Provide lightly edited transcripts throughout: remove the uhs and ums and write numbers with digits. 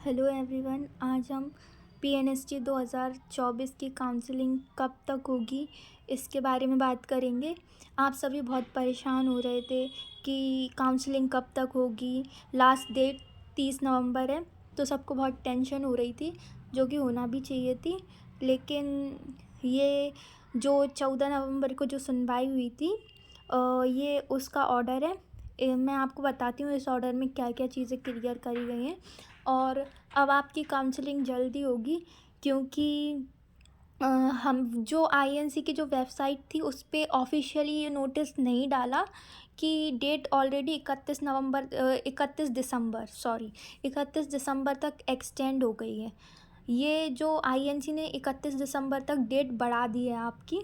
Hello everyone, आज हम PNST 2024 की काउंसलिंग कब तक होगी इसके बारे में बात करेंगे। आप सभी बहुत परेशान हो रहे थे कि काउंसलिंग कब तक होगी। लास्ट डेट 30 नवंबर है, तो सबको बहुत टेंशन हो रही थी, जो कि होना भी चाहिए थी। लेकिन ये जो 14 नवंबर को जो सुनवाई हुई थी, ये उसका ऑर्डर है। मैं आपको बताती हूँ इस ऑर्डर में क्या क्या चीज़ें क्लियर करी गई हैं। और अब आपकी काउंसलिंग जल्दी होगी, क्योंकि हम जो आईएनसी की जो वेबसाइट थी उस पे ऑफिशियली ये नोटिस नहीं डाला कि डेट ऑलरेडी 31 दिसंबर तक एक्सटेंड हो गई है। ये जो आईएनसी ने 31 दिसंबर तक डेट बढ़ा दी है आपकी,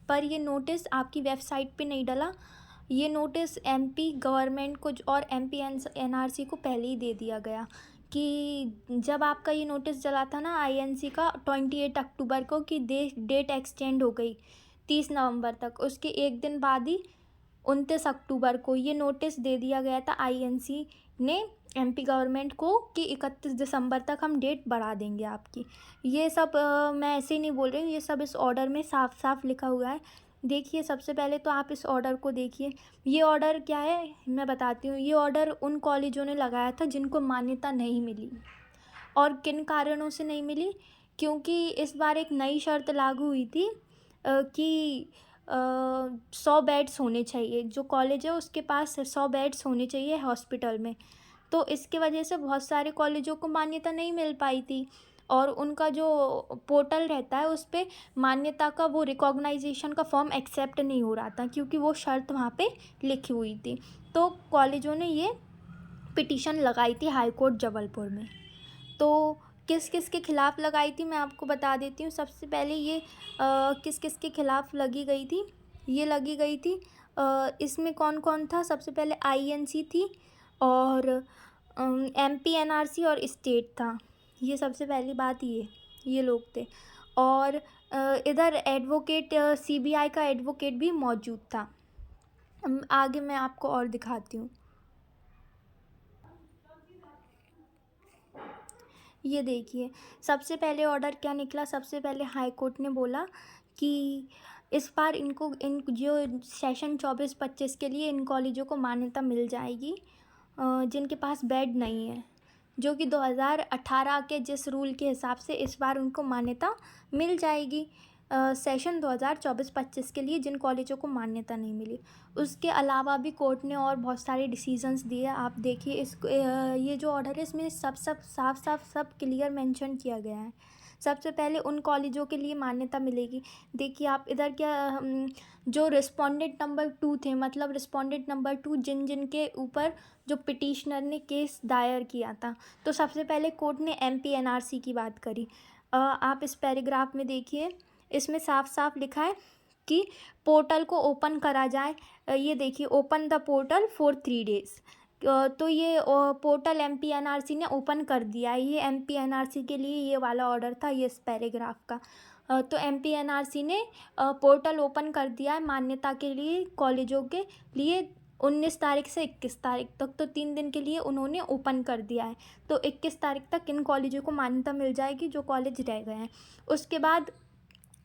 पर ये नोटिस आपकी वेबसाइट पे नहीं डला। ये नोटिस एमपी गवर्नमेंट को और एमपी एनआरसी को पहले ही दे दिया गया कि जब आपका ये नोटिस चला था ना आईएनसी का 28 अक्टूबर को कि डेट एक्सटेंड हो गई 30 नवंबर तक, उसके एक दिन बाद ही 29 अक्टूबर को ये नोटिस दे दिया गया था आईएनसी ने एमपी गवर्नमेंट को कि 31 दिसंबर तक हम डेट बढ़ा देंगे आपकी। ये सब मैं ऐसे ही नहीं बोल रही हूँ, ये सब इस ऑर्डर में साफ साफ लिखा हुआ है। देखिए, सबसे पहले तो आप इस ऑर्डर को देखिए। ये ऑर्डर क्या है मैं बताती हूँ। ये ऑर्डर उन कॉलेजों ने लगाया था जिनको मान्यता नहीं मिली। और किन कारणों से नहीं मिली? क्योंकि इस बार एक नई शर्त लागू हुई थी कि 100 बेड्स होने चाहिए। जो कॉलेज है उसके पास 100 बेड्स होने चाहिए हॉस्पिटल में। तो इसकी वजह से बहुत सारे कॉलेजों को मान्यता नहीं मिल पाई थी, और उनका जो पोर्टल रहता है उस पे मान्यता का वो रिकॉग्नाइजेशन का फॉर्म एक्सेप्ट नहीं हो रहा था, क्योंकि वो शर्त वहाँ पे लिखी हुई थी। तो कॉलेजों ने ये पिटीशन लगाई थी हाई कोर्ट जबलपुर में। तो किस किस के ख़िलाफ़ लगाई थी मैं आपको बता देती हूँ। सबसे पहले ये किस किस के ख़िलाफ़ लगी गई थी, ये लगी गई थी। इसमें कौन कौन था? सबसे पहले आईएनसी थी, और एमपी एनआरसी और स्टेट था। ये सबसे पहली बात, ये लोग थे। और इधर एडवोकेट सीबीआई का एडवोकेट भी मौजूद था। आगे मैं आपको और दिखाती हूँ। ये देखिए, सबसे पहले ऑर्डर क्या निकला। सबसे पहले हाई कोर्ट ने बोला कि इस बार इन जो सेशन 24-25 के लिए इन कॉलेजों को मान्यता मिल जाएगी जिनके पास बेड नहीं है, जो कि 2018 के जिस रूल के हिसाब से इस बार उनको मान्यता मिल जाएगी सेशन 2024-25 के लिए जिन कॉलेजों को मान्यता नहीं मिली। उसके अलावा भी कोर्ट ने और बहुत सारे डिसीजंस दिए। आप देखिए ये जो ऑर्डर है इसमें सब साफ क्लियर मेंशन किया गया है। सबसे पहले उन कॉलेजों के लिए मान्यता मिलेगी। देखिए आप इधर क्या जो रिस्पोंडेंट नंबर 2 थे, मतलब रिस्पोंडेंट नंबर 2 जिनके ऊपर जो पिटिशनर ने केस दायर किया था, तो सबसे पहले कोर्ट ने एमपी एनआरसी की बात करी। आप इस पैराग्राफ में देखिए, इसमें साफ साफ लिखा है कि पोर्टल को ओपन करा जाए। ये देखिए, open the portal for 3 days. तो ये पोर्टल एमपी एनआरसी ने ओपन कर दिया है। ये एमपी एनआरसी के लिए ये वाला ऑर्डर था, ये इस पैराग्राफ का। तो एमपी एनआरसी ने पोर्टल ओपन कर दिया है मान्यता के लिए कॉलेजों के लिए 19 तारीख से 21 तारीख तक। तो 3 दिन के लिए उन्होंने ओपन कर दिया है। तो 21 तारीख तक इन कॉलेजों को मान्यता मिल जाएगी जो कॉलेज रह गए हैं।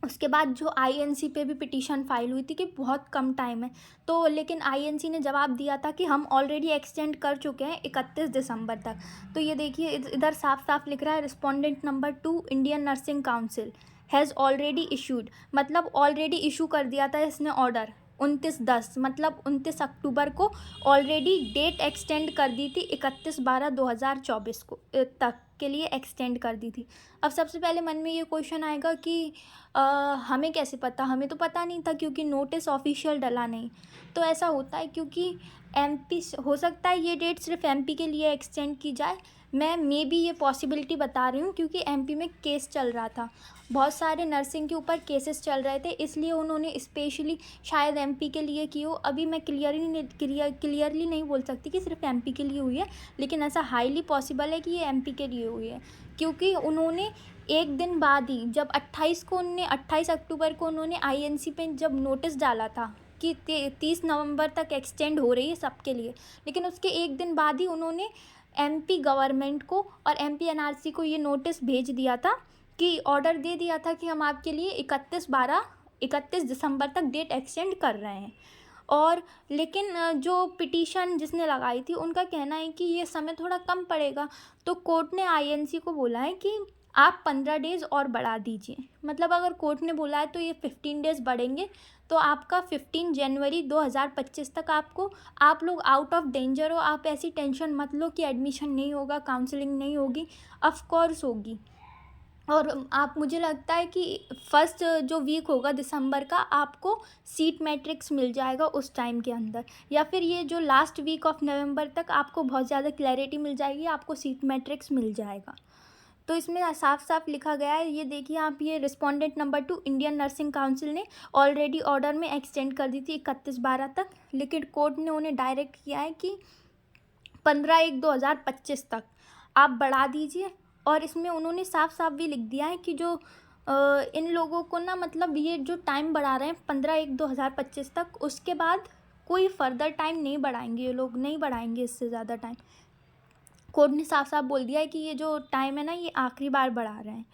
उसके बाद जो आईएनसी पे भी पिटीशन फाइल हुई थी कि बहुत कम टाइम है, तो लेकिन आईएनसी ने जवाब दिया था कि हम ऑलरेडी एक्सटेंड कर चुके हैं 31 दिसंबर तक। तो ये देखिए इधर साफ साफ लिख रहा है respondent number 2 Indian nursing council has already issued, मतलब ऑलरेडी इशू कर दिया था इसने ऑर्डर 29/10, मतलब 29 अक्टूबर को ऑलरेडी डेट एक्सटेंड कर दी थी 31/12/2024 को तक के लिए एक्सटेंड कर दी थी। अब सबसे पहले मन में ये क्वेश्चन आएगा कि हमें कैसे पता? हमें तो पता नहीं था, क्योंकि नोटिस ऑफिशियल डला नहीं। तो ऐसा होता है क्योंकि एमपी, हो सकता है ये डेट सिर्फ एमपी के लिए एक्सटेंड की जाए। मैं मे बी ये पॉसिबिलिटी बता रही हूँ, क्योंकि एमपी में केस चल रहा था, बहुत सारे नर्सिंग के ऊपर केसेस चल रहे थे, इसलिए उन्होंने स्पेशली शायद एमपी के लिए की हो। अभी मैं क्लियरली नहीं बोल सकती कि सिर्फ एमपी के लिए हुई है, लेकिन ऐसा हाईली पॉसिबल है कि ये एमपी के लिए हुई है, क्योंकि उन्होंने एक दिन बाद ही जब 28 अक्टूबर को उन्होंने आईएनसी पे जब नोटिस डाला था कि 30 नवंबर तक एक्सटेंड हो रही है सबके लिए, लेकिन उसके एक दिन बाद ही उन्होंने एमपी गवर्नमेंट को और एमपी एनआरसी को ये नोटिस भेज दिया था कि ऑर्डर दे दिया था कि हम आपके लिए 31 दिसंबर तक डेट एक्सटेंड कर रहे हैं। और लेकिन जो पिटीशन जिसने लगाई थी उनका कहना है कि ये समय थोड़ा कम पड़ेगा, तो कोर्ट ने आईएनसी को बोला है कि आप 15 डेज़ और बढ़ा दीजिए। मतलब अगर कोर्ट ने बोला है तो ये 15 डेज़ बढ़ेंगे, तो आपका 15 जनवरी 2025 तक आप लोग आउट ऑफ डेंजर हो। आप ऐसी टेंशन मत लो कि एडमिशन नहीं होगा, काउंसलिंग नहीं होगी, ऑफ कोर्स होगी। और आप, मुझे लगता है कि फर्स्ट जो वीक होगा दिसंबर का, आपको सीट मैट्रिक्स मिल जाएगा उस टाइम के अंदर, या फिर ये जो लास्ट वीक ऑफ नवंबर तक आपको बहुत ज़्यादा क्लैरिटी मिल जाएगी, आपको सीट मैट्रिक्स मिल जाएगा। तो इसमें साफ साफ लिखा गया है, ये देखिए आप, ये respondent number 2 Indian nursing council ने ऑलरेडी ऑर्डर में एक्सटेंड कर दी थी 31/12 तक, लेकिन कोर्ट ने उन्हें डायरेक्ट किया है कि 15/1/2025 तक आप बढ़ा दीजिए। और इसमें उन्होंने साफ साफ भी लिख दिया है कि जो इन लोगों को ना, मतलब ये जो टाइम बढ़ा रहे हैं 15/1/2025 तक, उसके बाद कोई फर्दर टाइम नहीं बढ़ाएंगे, ये लोग नहीं बढ़ाएंगे इससे ज़्यादा टाइम। कोर्ट ने साफ साफ बोल दिया है कि ये जो टाइम है ना, ये आखिरी बार बढ़ा रहे हैं,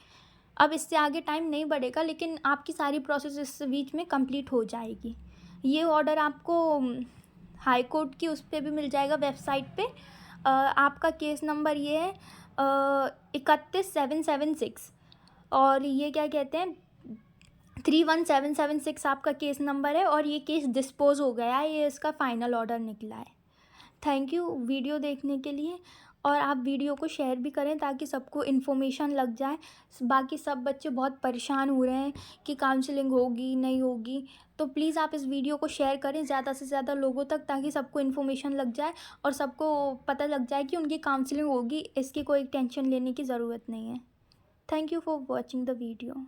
अब इससे आगे टाइम नहीं बढ़ेगा, लेकिन आपकी सारी प्रोसेस इस बीच में कंप्लीट हो जाएगी। ये ऑर्डर आपको हाई कोर्ट की उस पर भी मिल जाएगा, वेबसाइट पे। आपका केस नंबर ये है 31776, और ये क्या कहते हैं 31776 आपका केस नंबर है, और ये केस डिस्पोज हो गया है, ये इसका फाइनल ऑर्डर निकला है। थैंक यू वीडियो देखने के लिए, और आप वीडियो को शेयर भी करें ताकि सबको इन्फॉर्मेशन लग जाए। बाकी सब बच्चे बहुत परेशान हो रहे हैं कि काउंसलिंग होगी नहीं होगी, तो प्लीज़ आप इस वीडियो को शेयर करें ज़्यादा से ज़्यादा लोगों तक, ताकि सबको इन्फॉर्मेशन लग जाए और सबको पता लग जाए कि उनकी काउंसलिंग होगी, इसकी कोई टेंशन लेने की ज़रूरत नहीं है। Thank you for watching the video.